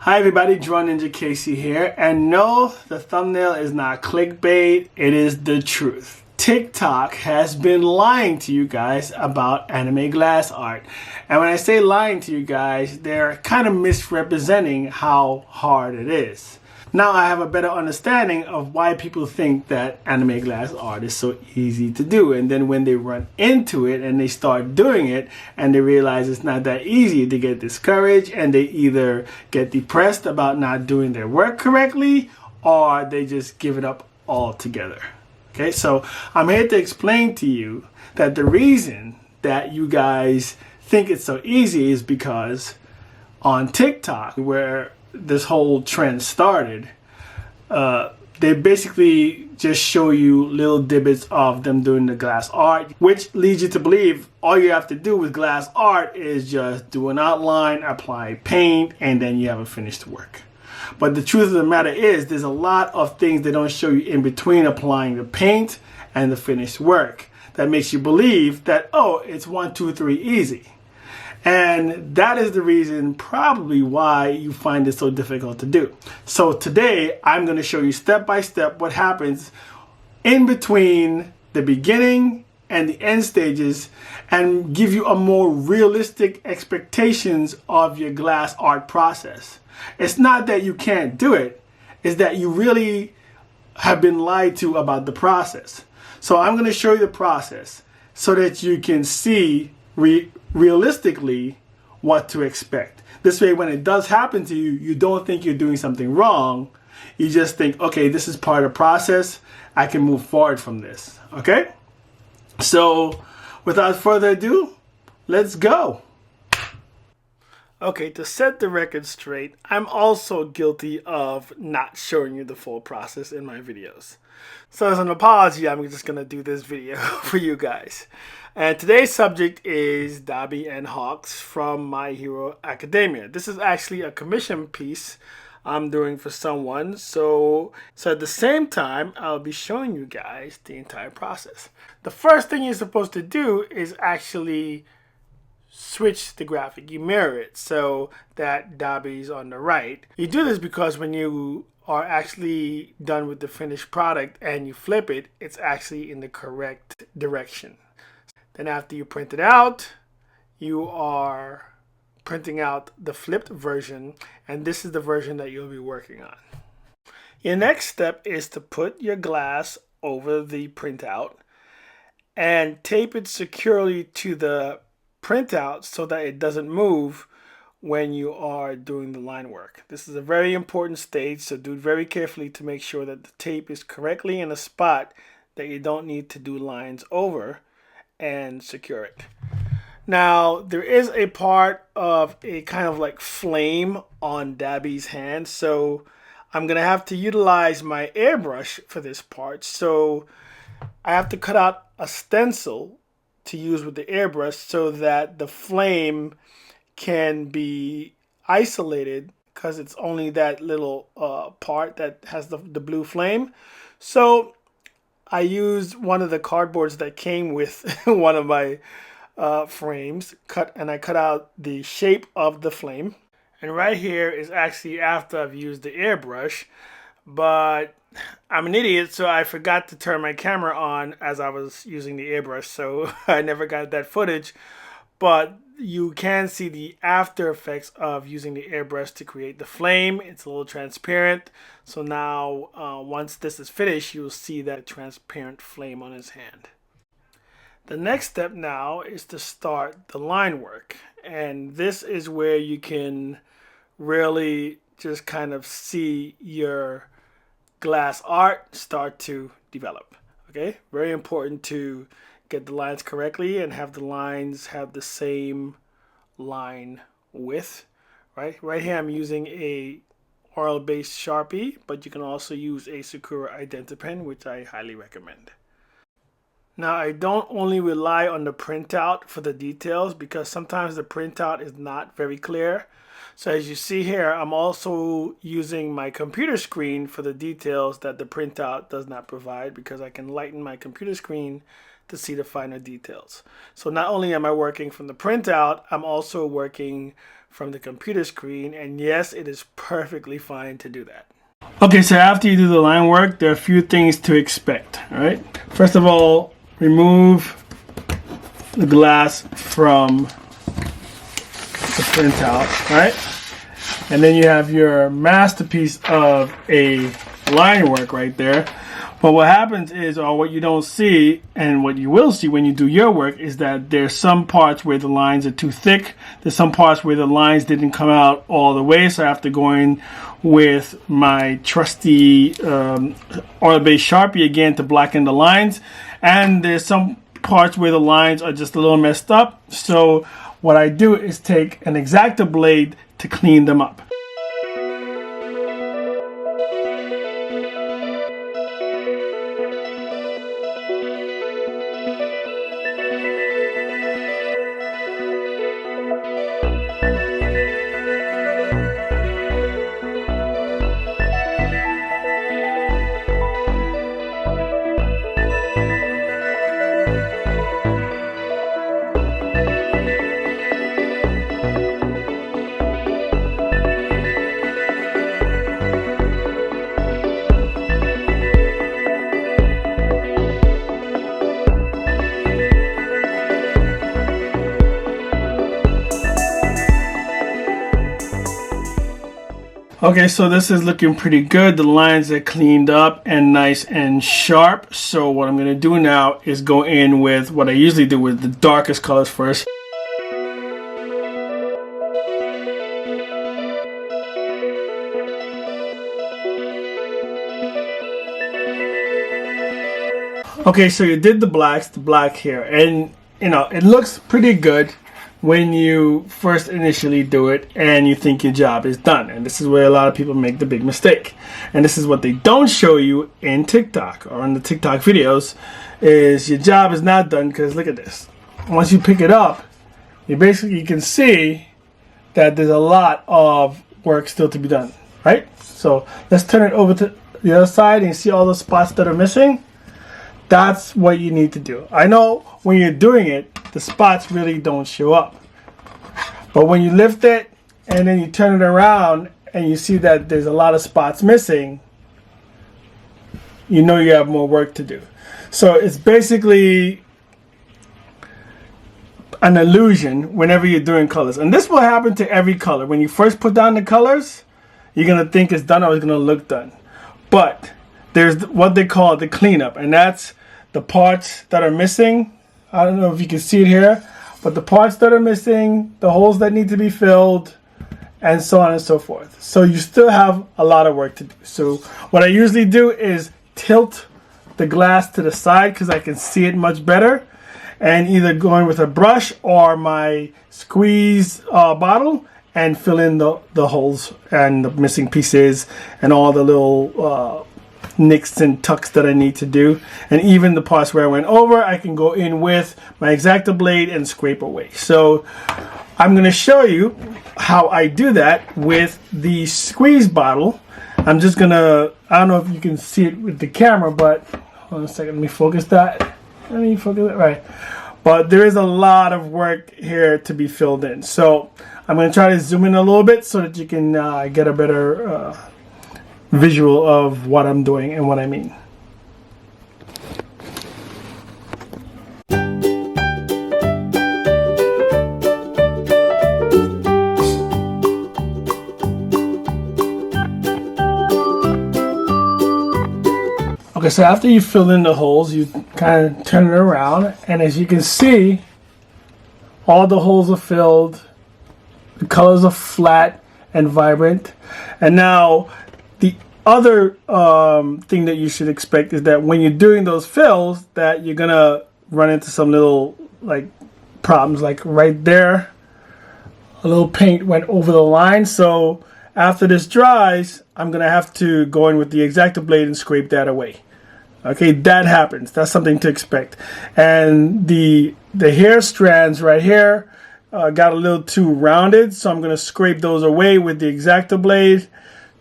Hi everybody, drawninjakc here, and no, the thumbnail is not clickbait, it is the truth. TikTok has been lying to you guys about anime glass art. And when I say lying to you guys, they're kind of misrepresenting how hard it is. Now I have a better understanding of why people think that anime glass art is so easy to do. And then when they run into it and they start doing it and they realize it's not that easy, they get discouraged and they either get depressed about not doing their work correctly or they just give it up altogether. Okay, so I'm here to explain to you that the reason that you guys think it's so easy is because on TikTok, where this whole trend started, they basically just show you little dibbits of them doing the glass art, which leads you to believe all you have to do with glass art is just do an outline, apply paint, and then you have a finished work. But the truth of the matter is there's a lot of things they don't show you in between applying the paint and the finished work that makes you believe that, oh, it's 1, 2, 3 easy. And that is the reason probably why you find it so difficult to do. So today I'm going to show you step by step what happens in between the beginning and the end stages and give you a more realistic expectations of your glass art process. It's not that you can't do it, it's that you really have been lied to about the process. So I'm going to show you the process so that you can see realistically what to expect. This way, when it does happen to you, you don't think you're doing something wrong. You just think, okay, this is part of the process. I can move forward from this. Okay? So without further ado, let's go. Okay, to set the record straight, I'm also guilty of not showing you the full process in my videos. So as an apology, I'm just going to do this video for you guys. And today's subject is Dabi and Hawks from My Hero Academia. This is actually a commission piece I'm doing for someone. So at the same time, I'll be showing you guys the entire process. The first thing you're supposed to do is actually switch the graphic. You mirror it so that Dabi's on the right. You do this because when you are actually done with the finished product and you flip it, it's actually in the correct direction. Then after you print it out, you are printing out the flipped version, and this is the version that you'll be working on. Your next step is to put your glass over the printout and tape it securely to the printout so that it doesn't move when you are doing the line work. This is a very important stage, so do it very carefully to make sure that the tape is correctly in a spot that you don't need to do lines over and secure it. Now, there is a part of a kind of like flame on Dabi's hand, so I'm gonna have to utilize my airbrush for this part. So I have to cut out a stencil to use with the airbrush so that the flame can be isolated, because it's only that little part that has the blue flame. So I used one of the cardboards that came with one of my frames, I cut out the shape of the flame. And right here is actually after I've used the airbrush, but I'm an idiot, so I forgot to turn my camera on as I was using the airbrush, so I never got that footage. But you can see the after effects of using the airbrush to create the flame. It's a little transparent. So now once this is finished, you'll see that transparent flame on his hand. The next step now is to start the line work. And this is where you can really just kind of see your glass art start to develop. Okay, very important to get the lines correctly and have the lines have the same line width. Right here I'm using a oil-based Sharpie, but you can also use a Sakura Identipen, which I highly recommend. Now, I don't only rely on the printout for the details because sometimes the printout is not very clear. So as you see here, I'm also using my computer screen for the details that the printout does not provide, because I can lighten my computer screen to see the finer details. So not only am I working from the printout, I'm also working from the computer screen, and yes, it is perfectly fine to do that. Okay, so after you do the line work, there are a few things to expect. All right. First of all, remove the glass from the printout, right? And then you have your masterpiece of a line work right there. But what happens is, or what you don't see, and what you will see when you do your work, is that there's some parts where the lines are too thick. There's some parts where the lines didn't come out all the way, so I have to go in with my trusty oil-based Sharpie again to blacken the lines. And there's some parts where the lines are just a little messed up. So what I do is take an X-Acto blade to clean them up. Okay, so this is looking pretty good. The lines are cleaned up and nice and sharp. So what I'm going to do now is go in with what I usually do with the darkest colors first. Okay, so you did the blacks, the black here, and you know, it looks pretty good when you first initially do it and you think your job is done. And this is where a lot of people make the big mistake. And this is what they don't show you in TikTok or in the TikTok videos, is your job is not done, because look at this. Once you pick it up, you can see that there's a lot of work still to be done, right? So let's turn it over to the other side and you see all the spots that are missing. That's what you need to do. I know when you're doing it, the spots really don't show up. But when you lift it and then you turn it around and you see that there's a lot of spots missing, you know you have more work to do. So it's basically an illusion whenever you're doing colors. And this will happen to every color. When you first put down the colors, you're going to think it's done or it's going to look done. But there's what they call the cleanup, and that's the parts that are missing. I don't know if you can see it here, but the parts that are missing, the holes that need to be filled, and so on and so forth. So you still have a lot of work to do. So what I usually do is tilt the glass to the side because I can see it much better, and either going with a brush or my squeeze bottle and fill in the holes and the missing pieces and all the little nicks and tucks that I need to do. And even the parts where I went over, I can go in with my X-Acto blade and scrape away. So I'm going to show you how I do that with the squeeze bottle. I'm just going to, I don't know if you can see it with the camera, but hold on a second, let me focus that. Let me focus it right. But there is a lot of work here to be filled in. So I'm going to try to zoom in a little bit so that you can get a better visual of what I'm doing and what I mean. Okay, so after you fill in the holes, you kind of turn it around, and as you can see, all the holes are filled, the colors are flat and vibrant. And now the other thing that you should expect is that when you're doing those fills, that you're gonna run into some little problems. Like right there, a little paint went over the line. So after this dries, I'm gonna have to go in with the X-Acto blade and scrape that away. Okay, that happens. That's something to expect. And the hair strands right here got a little too rounded, so I'm gonna scrape those away with the X-Acto blade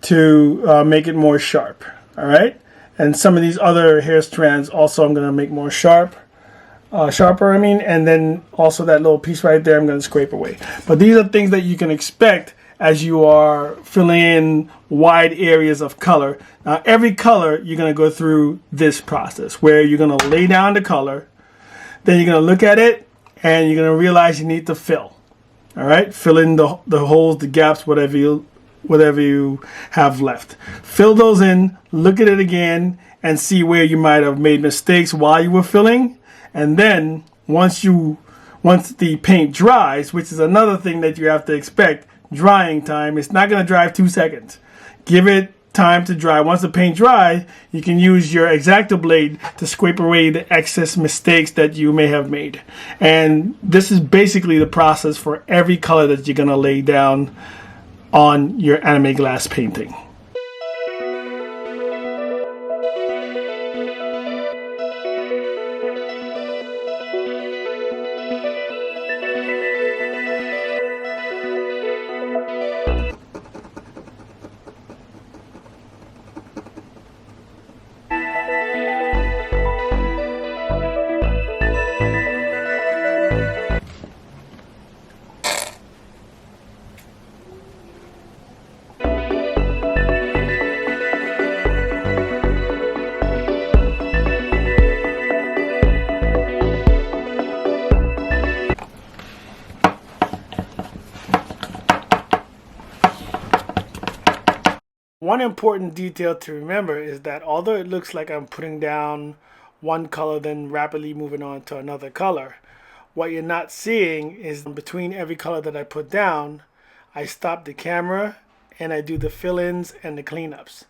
to make it more sharp. All right, and some of these other hair strands also I'm going to make more sharp. sharper, and then also that little piece right there I'm going to scrape away. But these are things that you can expect as you are filling in wide areas of color. Now every color you're going to go through this process where you're going to lay down the color, then you're going to look at it and you're going to realize you need to fill. All right, fill in the holes, the gaps, whatever you have left. Fill those in, look at it again, and see where you might have made mistakes while you were filling. And then once the paint dries, which is another thing that you have to expect, drying time, it's not going to dry 2 seconds. Give it time to dry. Once the paint dries, you can use your X-Acto Blade to scrape away the excess mistakes that you may have made. And this is basically the process for every color that you're going to lay down on your anime glass painting. One important detail to remember is that although it looks like I'm putting down one color then rapidly moving on to another color, what you're not seeing is between every color that I put down, I stop the camera and I do the fill-ins and the cleanups.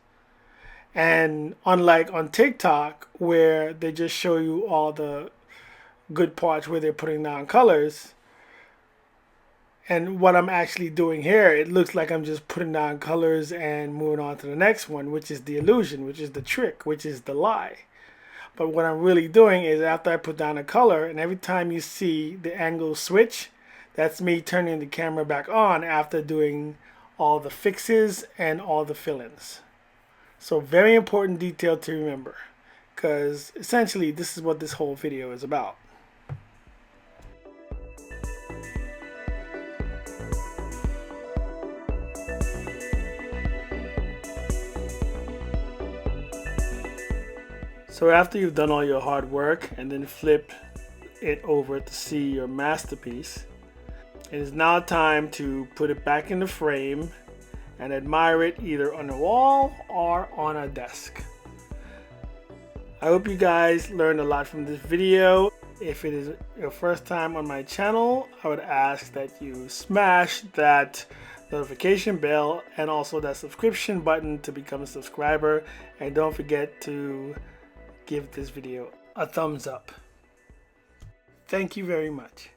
And unlike on TikTok where they just show you all the good parts where they're putting down colors, and what I'm actually doing here, it looks like I'm just putting down colors and moving on to the next one, which is the illusion, which is the trick, which is the lie. But what I'm really doing is after I put down a color, and every time you see the angle switch, that's me turning the camera back on after doing all the fixes and all the fill-ins. So very important detail to remember, because essentially this is what this whole video is about. So after you've done all your hard work and then flip it over to see your masterpiece, it is now time to put it back in the frame and admire it either on the wall or on a desk. I hope you guys learned a lot from this video. If it is your first time on my channel, I would ask that you smash that notification bell and also that subscription button to become a subscriber, and don't forget to give this video a thumbs up. Thank you very much.